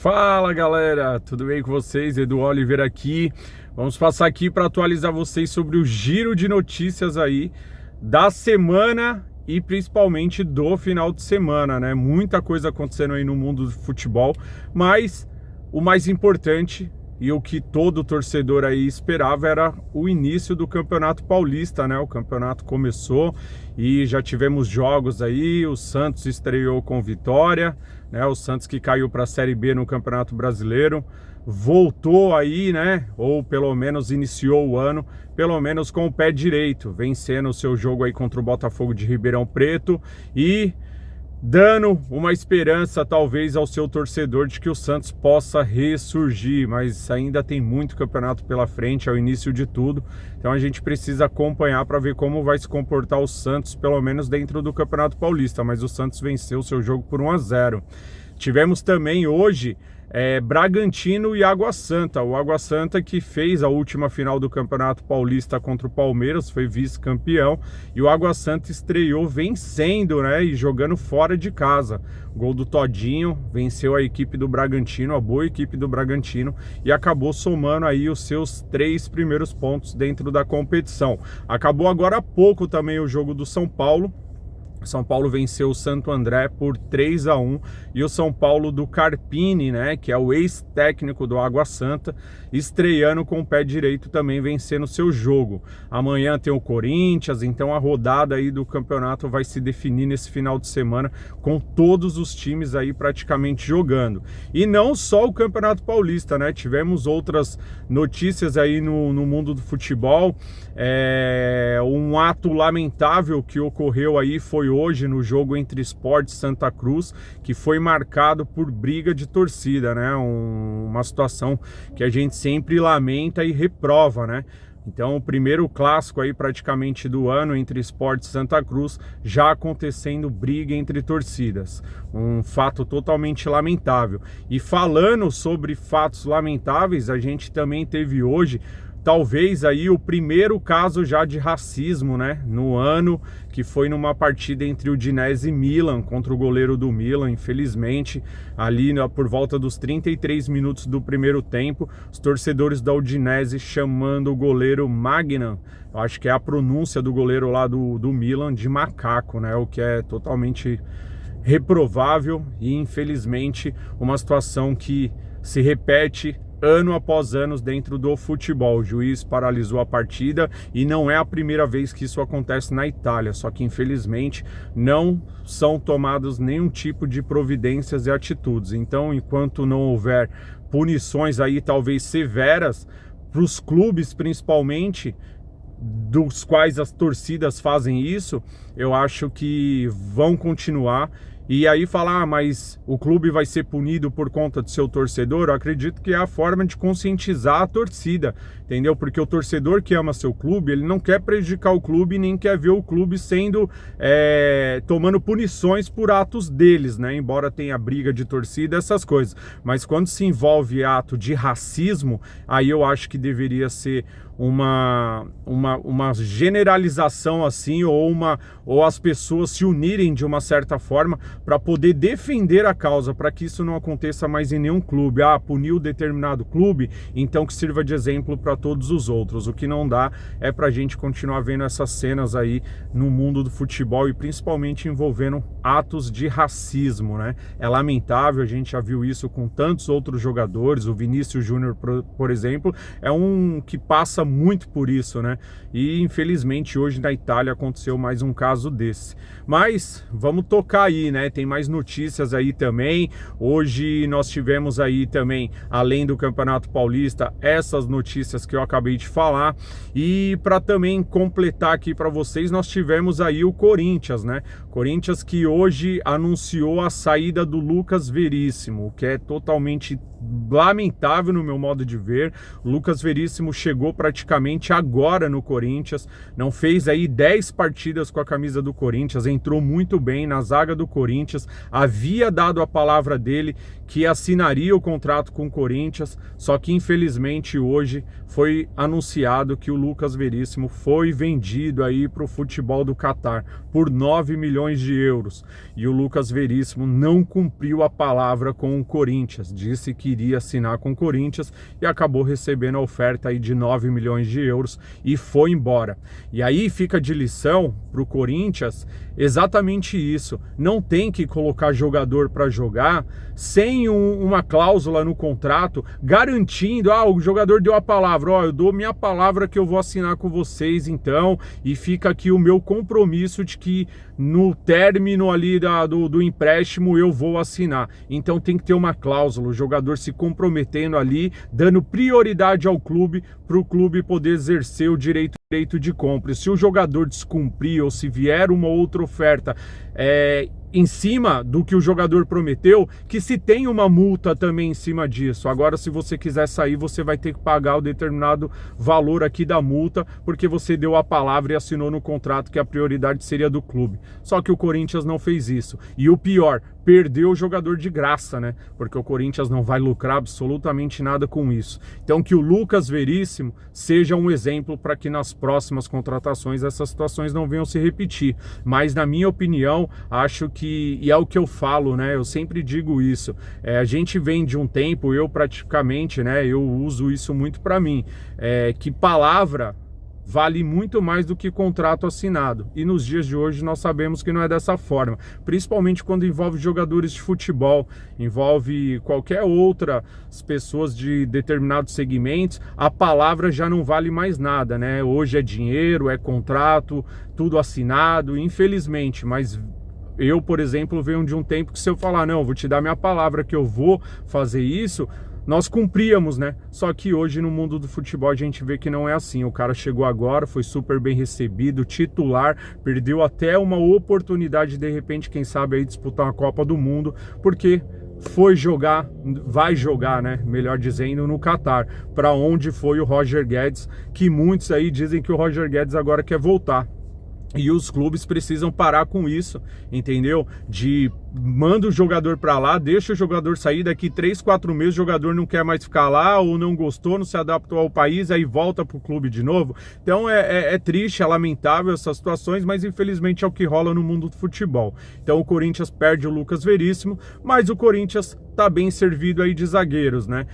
Fala galera, tudo bem com vocês? Edu Oliveira aqui. Vamos passar aqui para atualizar vocês sobre o giro de notícias aí da semana e principalmente do final de semana, né? Muita coisa acontecendo aí no mundo do futebol, mas o mais importante e o que todo torcedor aí esperava era o início do Campeonato Paulista, né? O campeonato começou e já tivemos jogos aí, o Santos estreou com vitória, né? O Santos que caiu para a Série B no Campeonato Brasileiro, voltou aí, né? Ou pelo menos iniciou o ano, pelo menos com o pé direito, vencendo o seu jogo aí contra o Botafogo de Ribeirão Preto e dando uma esperança talvez ao seu torcedor de que o Santos possa ressurgir, mas ainda tem muito campeonato pela frente, é o início de tudo, então a gente precisa acompanhar para ver como vai se comportar o Santos, pelo menos dentro do Campeonato Paulista, mas o Santos venceu o seu jogo por 1-0. Tivemos também hoje Bragantino e Água Santa. O Água Santa que fez a última final do Campeonato Paulista contra o Palmeiras, foi vice-campeão, e o Água Santa estreou vencendo, né, e jogando fora de casa. Gol do Todinho, venceu a equipe do Bragantino, a boa equipe do Bragantino, e acabou somando aí os seus 3 primeiros pontos dentro da competição. Acabou agora há pouco também o jogo do São Paulo. São Paulo venceu o Santo André por 3-1 e o São Paulo do Carpini, né, que é o ex-técnico do Água Santa, estreando com o pé direito também vencendo o seu jogo. Amanhã tem o Corinthians, então a rodada aí do campeonato vai se definir nesse final de semana com todos os times aí praticamente jogando. E não só o Campeonato Paulista, né, tivemos outras notícias aí no mundo do futebol. Um ato lamentável que ocorreu aí foi hoje no jogo entre Sport e Santa Cruz, que foi marcado por briga de torcida, né? Uma situação que a gente sempre lamenta e reprova, né? Então, o primeiro clássico aí praticamente do ano entre Sport e Santa Cruz, já acontecendo briga entre torcidas. Um fato totalmente lamentável. E falando sobre fatos lamentáveis, a gente também teve hoje talvez aí o primeiro caso já de racismo, né, no ano, que foi numa partida entre o Udinese e Milan, contra o goleiro do Milan. Infelizmente, ali por volta dos 33 minutos do primeiro tempo, os torcedores da Udinese chamando o goleiro Magnan, eu acho que é a pronúncia do goleiro lá do Milan, de macaco, né, o que é totalmente reprovável e infelizmente uma situação que se repete ano após ano dentro do futebol. O juiz paralisou a partida e não é a primeira vez que isso acontece na Itália, só que infelizmente não são tomadas nenhum tipo de providências e atitudes. Então, enquanto não houver punições aí talvez severas para os clubes principalmente, dos quais as torcidas fazem isso, eu acho que vão continuar. E aí falar, mas o clube vai ser punido por conta do seu torcedor, eu acredito que é a forma de conscientizar a torcida, entendeu? Porque o torcedor que ama seu clube, ele não quer prejudicar o clube, nem quer ver o clube sendo, tomando punições por atos deles, né? Embora tenha briga de torcida, essas coisas. Mas quando se envolve ato de racismo, aí eu acho que deveria ser uma generalização assim, ou as pessoas se unirem de uma certa forma para poder defender a causa, para que isso não aconteça mais em nenhum clube. Puniu determinado clube, então que sirva de exemplo para todos os outros. O que não dá é para a gente continuar vendo essas cenas aí no mundo do futebol e principalmente envolvendo atos de racismo, né? É lamentável, a gente já viu isso com tantos outros jogadores. O Vinícius Júnior, por exemplo, é um que passa muito por isso, né? E infelizmente hoje na Itália aconteceu mais um caso desse. Mas vamos tocar aí, né? Tem mais notícias aí também. Hoje nós tivemos aí também, além do Campeonato Paulista, essas notícias que eu acabei de falar. E para também completar aqui para vocês, nós tivemos aí o Corinthians, né? Corinthians que hoje anunciou a saída do Lucas Veríssimo, o que é totalmente lamentável no meu modo de ver. O Lucas Veríssimo chegou para praticamente agora no Corinthians, não fez aí 10 partidas com a camisa do Corinthians, entrou muito bem na zaga do Corinthians, havia dado a palavra dele que assinaria o contrato com o Corinthians, só que infelizmente hoje foi anunciado que o Lucas Veríssimo foi vendido aí para o futebol do Catar por 9 milhões de euros. E o Lucas Veríssimo não cumpriu a palavra com o Corinthians, disse que iria assinar com o Corinthians e acabou recebendo a oferta aí de 9 milhões de euros e foi embora. E aí fica de lição para o Corinthians exatamente isso, não tem que colocar jogador para jogar sem uma cláusula no contrato garantindo, o jogador deu a palavra, eu dou minha palavra que eu vou assinar com vocês então, e fica aqui o meu compromisso de que no término ali do empréstimo eu vou assinar. Então tem que ter uma cláusula, o jogador se comprometendo ali, dando prioridade ao clube, para o clube poder exercer o direito de compra. E se o jogador descumprir ou se vier uma outra oferta em cima do que o jogador prometeu, que se tem uma multa também em cima disso. Agora, se você quiser sair, você vai ter que pagar o determinado valor aqui da multa, porque você deu a palavra e assinou no contrato que a prioridade seria do clube. Só que o Corinthians não fez isso. E o pior, perdeu o jogador de graça, né? Porque o Corinthians não vai lucrar absolutamente nada com isso. Então que o Lucas Veríssimo seja um exemplo para que nas próximas contratações essas situações não venham se repetir. Mas na minha opinião, acho que, e é o que eu falo, né? Eu sempre digo isso, a gente vem de um tempo, eu praticamente, né? Eu uso isso muito para mim, que palavra vale muito mais do que contrato assinado. E nos dias de hoje nós sabemos que não é dessa forma, principalmente quando envolve jogadores de futebol, envolve qualquer outras pessoas de determinados segmentos, a palavra já não vale mais nada, né? Hoje é dinheiro, é contrato, tudo assinado, infelizmente, mas eu, por exemplo, venho de um tempo que se eu falar, não, vou te dar minha palavra que eu vou fazer isso, nós cumpríamos, né? Só que hoje no mundo do futebol a gente vê que não é assim. O cara chegou agora, foi super bem recebido, titular, perdeu até uma oportunidade de repente, quem sabe aí disputar uma Copa do Mundo, porque vai jogar, né? Melhor dizendo, no Catar, para onde foi o Roger Guedes, que muitos aí dizem que o Roger Guedes agora quer voltar. E os clubes precisam parar com isso, entendeu? Manda o jogador para lá, deixa o jogador sair, daqui 3, 4 meses o jogador não quer mais ficar lá, ou não gostou, não se adaptou ao país, aí volta pro clube de novo. Então é triste, é lamentável essas situações, mas infelizmente é o que rola no mundo do futebol. Então o Corinthians perde o Lucas Veríssimo, mas o Corinthians tá bem servido aí de zagueiros, né?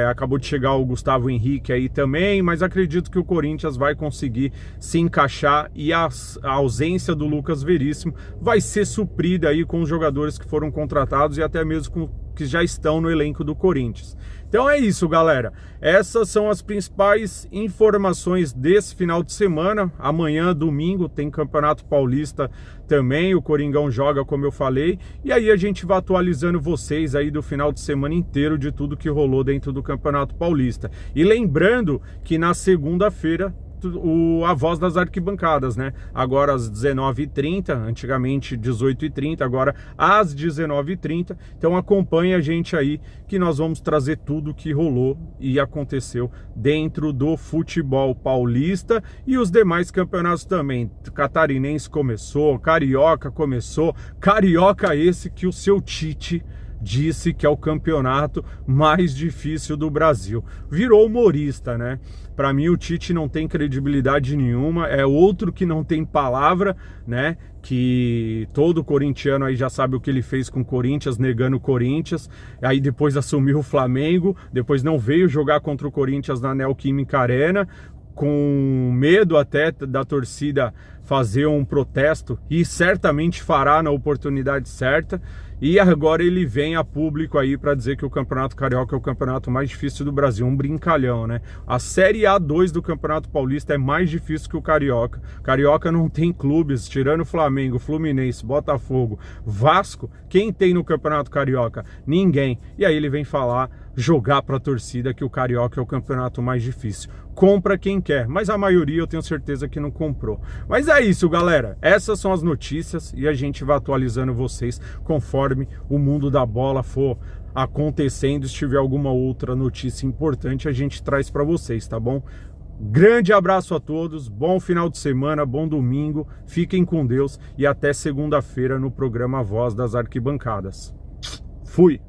Acabou de chegar o Gustavo Henrique aí também, mas acredito que o Corinthians vai conseguir se encaixar e a ausência do Lucas Veríssimo vai ser suprida aí com os jogadores que foram contratados e até mesmo com que já estão no elenco do Corinthians. Então é isso, galera. Essas são as principais informações desse final de semana. Amanhã, domingo, tem Campeonato Paulista também. O Coringão joga, como eu falei. E aí a gente vai atualizando vocês aí do final de semana inteiro de tudo que rolou dentro do Campeonato Paulista. E lembrando que na segunda-feira a voz das arquibancadas, né? Agora às 19h30, antigamente 18h30, agora às 19h30. Então acompanha a gente aí que nós vamos trazer tudo que rolou e aconteceu dentro do futebol paulista e os demais campeonatos também. Catarinense começou, Carioca começou, Carioca esse que o seu Tite disse que é o campeonato mais difícil do Brasil. Virou humorista, né? Para mim o Tite não tem credibilidade nenhuma, é outro que não tem palavra, né? Que todo corintiano aí já sabe o que ele fez com o Corinthians, negando o Corinthians, aí depois assumiu o Flamengo, depois não veio jogar contra o Corinthians na Neoquímica Arena, com medo até da torcida fazer um protesto, e certamente fará na oportunidade certa. E agora ele vem a público aí para dizer que o Campeonato Carioca é o campeonato mais difícil do Brasil, um brincalhão, né? A Série A2 do Campeonato Paulista é mais difícil que o Carioca. Carioca não tem clubes, tirando Flamengo, Fluminense, Botafogo, Vasco, quem tem no Campeonato Carioca? Ninguém. E aí ele vem jogar para a torcida que o Carioca é o campeonato mais difícil. Compra quem quer, mas a maioria eu tenho certeza que não comprou. Mas é isso, galera. Essas são as notícias e a gente vai atualizando vocês conforme o mundo da bola for acontecendo. Se tiver alguma outra notícia importante, a gente traz para vocês, tá bom? Grande abraço a todos, bom final de semana, bom domingo, fiquem com Deus e até segunda-feira no programa Voz das Arquibancadas. Fui!